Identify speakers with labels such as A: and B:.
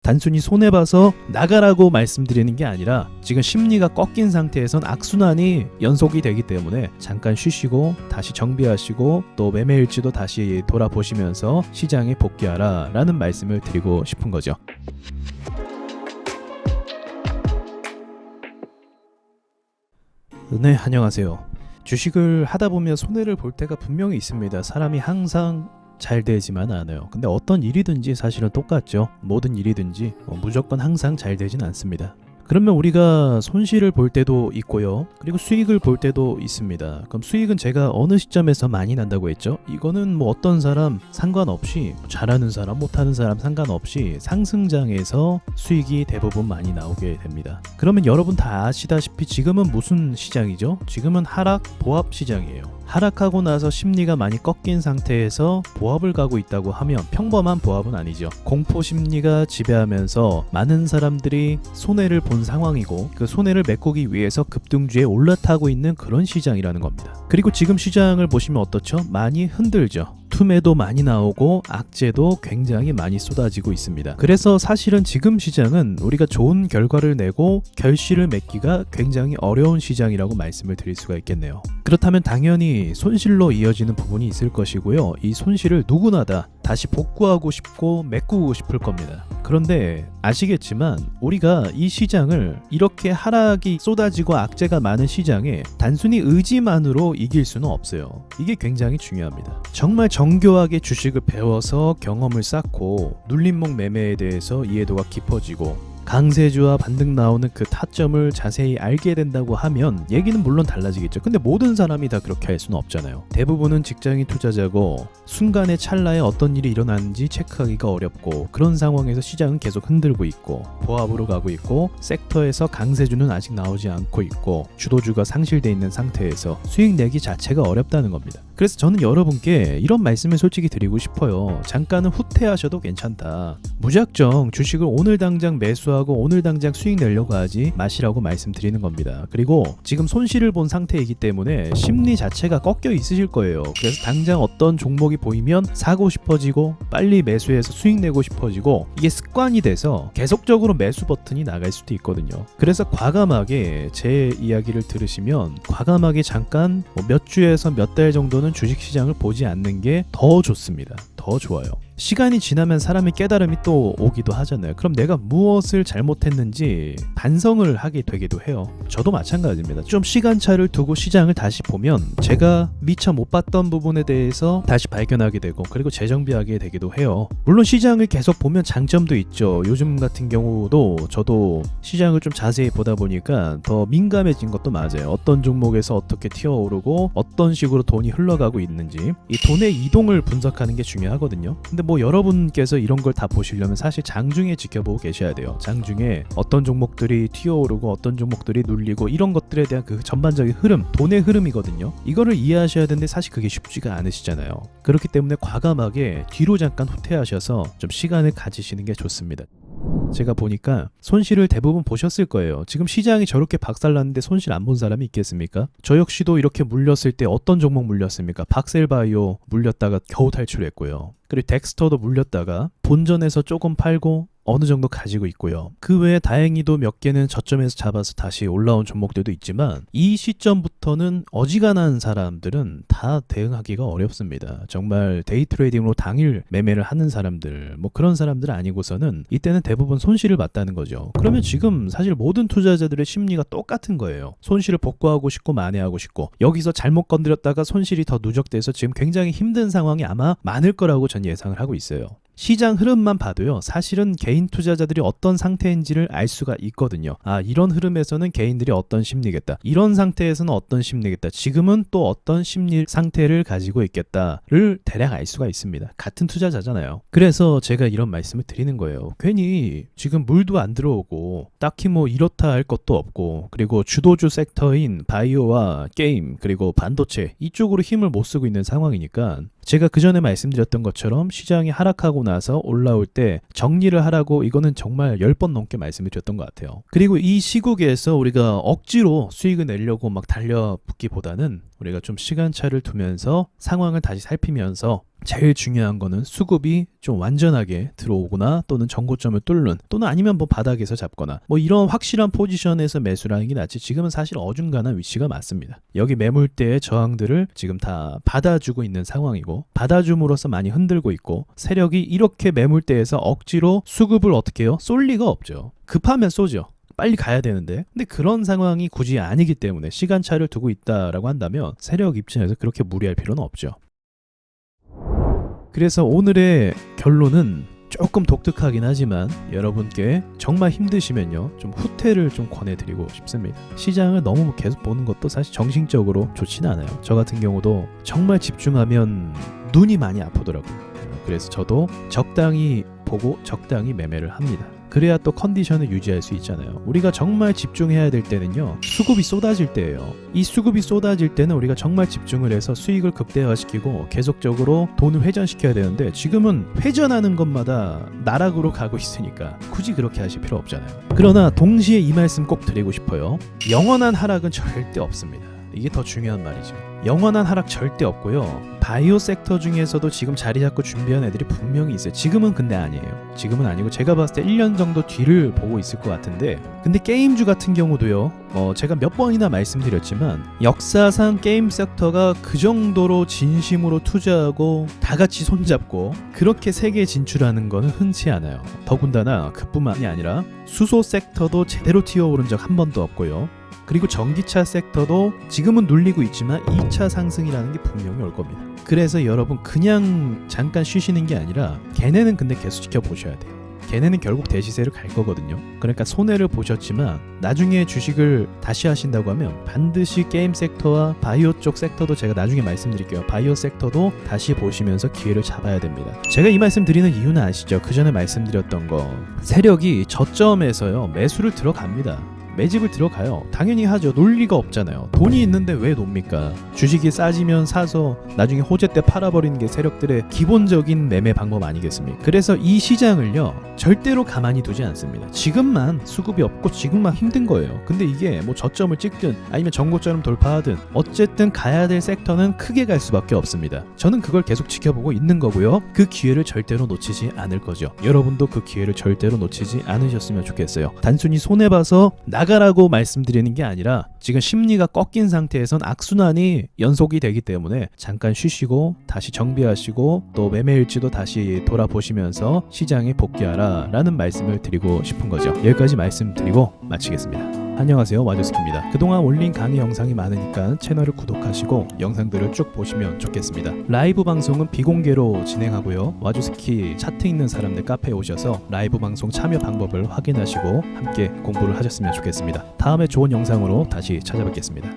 A: 단순히 손해봐서 나가라고 말씀드리는 게 아니라 지금 심리가 꺾인 상태에선 악순환이 연속이 되기 때문에 잠깐 쉬시고 다시 정비하시고 또 매매일지도 다시 돌아보시면서 시장에 복귀하라 라는 말씀을 드리고 싶은 거죠. 네, 안녕하세요. 주식을 하다 보면 손해를 볼 때가 분명히 있습니다. 사람이 항상 잘 되지만 않아요. 근데 어떤 일이든지 사실은 똑같죠. 모든 일이든지 무조건 항상 잘 되진 않습니다. 그러면 우리가 손실을 볼 때도 있고요. 그리고 수익을 볼 때도 있습니다. 그럼 수익은 제가 어느 시점에서 많이 난다고 했죠? 이거는 뭐 어떤 사람 상관없이, 잘하는 사람 못하는 사람 상관없이 상승장에서 수익이 대부분 많이 나오게 됩니다. 그러면 여러분 다 아시다시피 지금은 무슨 시장이죠? 지금은 하락 보합 시장이에요. 하락하고 나서 심리가 많이 꺾인 상태에서 보합을 가고 있다고 하면 평범한 보합은 아니죠. 공포 심리가 지배하면서 많은 사람들이 손해를 본 상황이고 그 손해를 메꾸기 위해서 급등주에 올라타고 있는 그런 시장이라는 겁니다. 그리고 지금 시장을 보시면 어떻죠? 많이 흔들죠. 투매도 많이 나오고 악재도 굉장히 많이 쏟아지고 있습니다. 그래서 사실은 지금 시장은 우리가 좋은 결과를 내고 결실을 맺기가 굉장히 어려운 시장이라고 말씀을 드릴 수가 있겠네요. 그렇다면 당연히 손실로 이어지는 부분이 있을 것이고요. 이 손실을 누구나 다 다시 복구하고 싶고 메꾸고 싶을 겁니다. 그런데 아시겠지만 우리가 이 시장을 이렇게 하락이 쏟아지고 악재가 많은 시장에 단순히 의지만으로 이길 수는 없어요. 이게 굉장히 중요합니다. 정말 정교하게 주식을 배워서 경험을 쌓고 눌림목 매매에 대해서 이해도가 깊어지고 강세주와 반등 나오는 그 타점을 자세히 알게 된다고 하면 얘기는 물론 달라지겠죠. 근데 모든 사람이 다 그렇게 할 수는 없잖아요. 대부분은 직장인 투자자고 순간의 찰나에 어떤 일이 일어나는지 체크하기가 어렵고 그런 상황에서 시장은 계속 흔들고 있고 보합으로 가고 있고 섹터에서 강세주는 아직 나오지 않고 있고 주도주가 상실돼 있는 상태에서 수익 내기 자체가 어렵다는 겁니다. 그래서 저는 여러분께 이런 말씀을 솔직히 드리고 싶어요. 잠깐은 후퇴하셔도 괜찮다. 무작정 주식을 오늘 당장 매수하고 오늘 당장 수익 내려고 하지 마시라고 말씀드리는 겁니다. 그리고 지금 손실을 본 상태이기 때문에 심리 자체가 꺾여 있으실 거예요. 그래서 당장 어떤 종목이 보이면 사고 싶어지고 빨리 매수해서 수익 내고 싶어지고 이게 습관이 돼서 계속적으로 매수 버튼이 나갈 수도 있거든요. 그래서 과감하게 제 이야기를 들으시면 과감하게 잠깐 몇 주에서 몇 달 정도는 주식시장을 보지 않는 게 더 좋습니다. 더 좋아요. 시간이 지나면 사람의 깨달음이 또 오기도 하잖아요. 그럼 내가 무엇을 잘못했는지 반성을 하게 되기도 해요. 저도 마찬가지입니다. 좀 시간차를 두고 시장을 다시 보면 제가 미처 못 봤던 부분에 대해서 다시 발견하게 되고 그리고 재정비하게 되기도 해요. 물론 시장을 계속 보면 장점도 있죠. 요즘 같은 경우도 저도 시장을 좀 자세히 보다 보니까 더 민감해진 것도 맞아요. 어떤 종목에서 어떻게 튀어오르고 어떤 식으로 돈이 흘러가고 있는지 이 돈의 이동을 분석하는 게 중요하거든요. 근데 뭐 여러분께서 이런 걸 다 보시려면 사실 장중에 지켜보고 계셔야 돼요. 장중에 어떤 종목들이 튀어오르고 어떤 종목들이 눌리고 이런 것들에 대한 그 전반적인 흐름, 돈의 흐름이거든요. 이거를 이해하셔야 되는데 사실 그게 쉽지가 않으시잖아요. 그렇기 때문에 과감하게 뒤로 잠깐 후퇴하셔서 좀 시간을 가지시는 게 좋습니다. 제가 보니까 손실을 대부분 보셨을 거예요. 지금 시장이 저렇게 박살났는데 손실 안 본 사람이 있겠습니까? 저 역시도 이렇게 물렸을 때 어떤 종목 물렸습니까? 박셀바이오 물렸다가 겨우 탈출했고요. 그리고 덱스터도 물렸다가 본전에서 조금 팔고 어느 정도 가지고 있고요. 그 외에 다행히도 몇 개는 저점에서 잡아서 다시 올라온 종목들도 있지만 이 시점부터는 어지간한 사람들은 다 대응하기가 어렵습니다. 정말 데이 트레이딩으로 당일 매매를 하는 사람들 뭐 그런 사람들 아니고서는 이때는 대부분 손실을 봤다는 거죠. 그러면 지금 사실 모든 투자자들의 심리가 똑같은 거예요. 손실을 복구하고 싶고 만회하고 싶고 여기서 잘못 건드렸다가 손실이 더 누적돼서 지금 굉장히 힘든 상황이 아마 많을 거라고 전 예상을 하고 있어요. 시장 흐름만 봐도요, 사실은 개인 투자자들이 어떤 상태인지를 알 수가 있거든요. 아, 이런 흐름에서는 개인들이 어떤 심리겠다. 이런 상태에서는 어떤 심리겠다. 지금은 또 어떤 심리 상태를 가지고 있겠다를 대략 알 수가 있습니다. 같은 투자자잖아요. 그래서 제가 이런 말씀을 드리는 거예요. 괜히 지금 물도 안 들어오고 딱히 뭐 이렇다 할 것도 없고 그리고 주도주 섹터인 바이오와 게임 그리고 반도체 이쪽으로 힘을 못 쓰고 있는 상황이니까 제가 그 전에 말씀드렸던 것처럼 시장이 하락하고 나서 올라올 때 정리를 하라고 이거는 정말 10번 넘게 말씀을 드렸던 것 같아요. 그리고 이 시국에서 우리가 억지로 수익을 내려고 막 달려붙기보다는 우리가 좀 시간차를 두면서 상황을 다시 살피면서 제일 중요한 거는 수급이 좀 완전하게 들어오거나 또는 정고점을 뚫는 또는 아니면 뭐 바닥에서 잡거나 뭐 이런 확실한 포지션에서 매수를 하는 게 낫지. 지금은 사실 어중간한 위치가 맞습니다. 여기 매물대의 저항들을 지금 다 받아주고 있는 상황이고 받아줌으로써 많이 흔들고 있고 세력이 이렇게 매물대에서 억지로 수급을 어떻게 해요? 쏠 리가 없죠. 급하면 쏘죠. 빨리 가야 되는데 근데 그런 상황이 굳이 아니기 때문에 시간차를 두고 있다라고 한다면 세력 입장에서 그렇게 무리할 필요는 없죠. 그래서 오늘의 결론은 조금 독특하긴 하지만 여러분께 정말 힘드시면요 좀 후퇴를 좀 권해드리고 싶습니다. 시장을 너무 계속 보는 것도 사실 정신적으로 좋지는 않아요. 저 같은 경우도 정말 집중하면 눈이 많이 아프더라고요. 그래서 저도 적당히 보고 적당히 매매를 합니다. 그래야 또 컨디션을 유지할 수 있잖아요. 우리가 정말 집중해야 될 때는요 수급이 쏟아질 때예요. 이 수급이 쏟아질 때는 우리가 정말 집중을 해서 수익을 극대화시키고 계속적으로 돈을 회전시켜야 되는데 지금은 회전하는 것마다 나락으로 가고 있으니까 굳이 그렇게 하실 필요 없잖아요. 그러나 동시에 이 말씀 꼭 드리고 싶어요. 영원한 하락은 절대 없습니다. 이게 더 중요한 말이죠. 영원한 하락 절대 없고요. 바이오 섹터 중에서도 지금 자리 잡고 준비한 애들이 분명히 있어요. 지금은 근데 아니에요. 지금은 아니고 제가 봤을 때 1년 정도 뒤를 보고 있을 것 같은데 근데 게임주 같은 경우도요. 제가 몇 번이나 말씀드렸지만 역사상 게임 섹터가 그 정도로 진심으로 투자하고 다 같이 손잡고 그렇게 세계에 진출하는 거는 흔치 않아요. 더군다나 그뿐만이 아니라 수소 섹터도 제대로 튀어오른 적 한 번도 없고요. 그리고 전기차 섹터도 지금은 눌리고 있지만 2차 상승이라는 게 분명히 올 겁니다. 그래서 여러분 그냥 잠깐 쉬시는 게 아니라 걔네는 근데 계속 지켜보셔야 돼요. 걔네는 결국 대시세를 갈 거거든요. 그러니까 손해를 보셨지만 나중에 주식을 다시 하신다고 하면 반드시 게임 섹터와 바이오 쪽 섹터도 제가 나중에 말씀드릴게요. 바이오 섹터도 다시 보시면서 기회를 잡아야 됩니다. 제가 이 말씀 드리는 이유는 아시죠? 그 전에 말씀드렸던 거 세력이 저점에서요 매수를 들어갑니다. 매집을 들어가요. 당연히 하죠. 놀 리가 없잖아요. 돈이 있는데 왜 놉니까? 주식이 싸지면 사서 나중에 호재 때 팔아버리는 게 세력들의 기본적인 매매 방법 아니겠습니까? 그래서 이 시장을요 절대로 가만히 두지 않습니다. 지금만 수급이 없고 지금만 힘든 거예요. 근데 이게 뭐 저점을 찍든 아니면 전고점을 돌파하든 어쨌든 가야 될 섹터는 크게 갈 수밖에 없습니다. 저는 그걸 계속 지켜보고 있는 거고요. 그 기회를 절대로 놓치지 않을 거죠. 여러분도 그 기회를 절대로 놓치지 않으셨으면 좋겠어요. 단순히 손해봐서 나가라고 말씀드리는 게 아니라 지금 심리가 꺾인 상태에선 악순환이 연속이 되기 때문에 잠깐 쉬시고 다시 정비하시고 또 매매일지도 다시 돌아보시면서 시장에 복귀하라 라는 말씀을 드리고 싶은 거죠. 여기까지 말씀드리고 마치겠습니다. 안녕하세요, 와주스키입니다. 그동안 올린 강의 영상이 많으니까 채널을 구독하시고 영상들을 쭉 보시면 좋겠습니다. 라이브 방송은 비공개로 진행하고요. 와주스키 차트 있는 사람들 카페에 오셔서 라이브 방송 참여 방법을 확인하시고 함께 공부를 하셨으면 좋겠습니다. 다음에 좋은 영상으로 다시 찾아뵙겠습니다.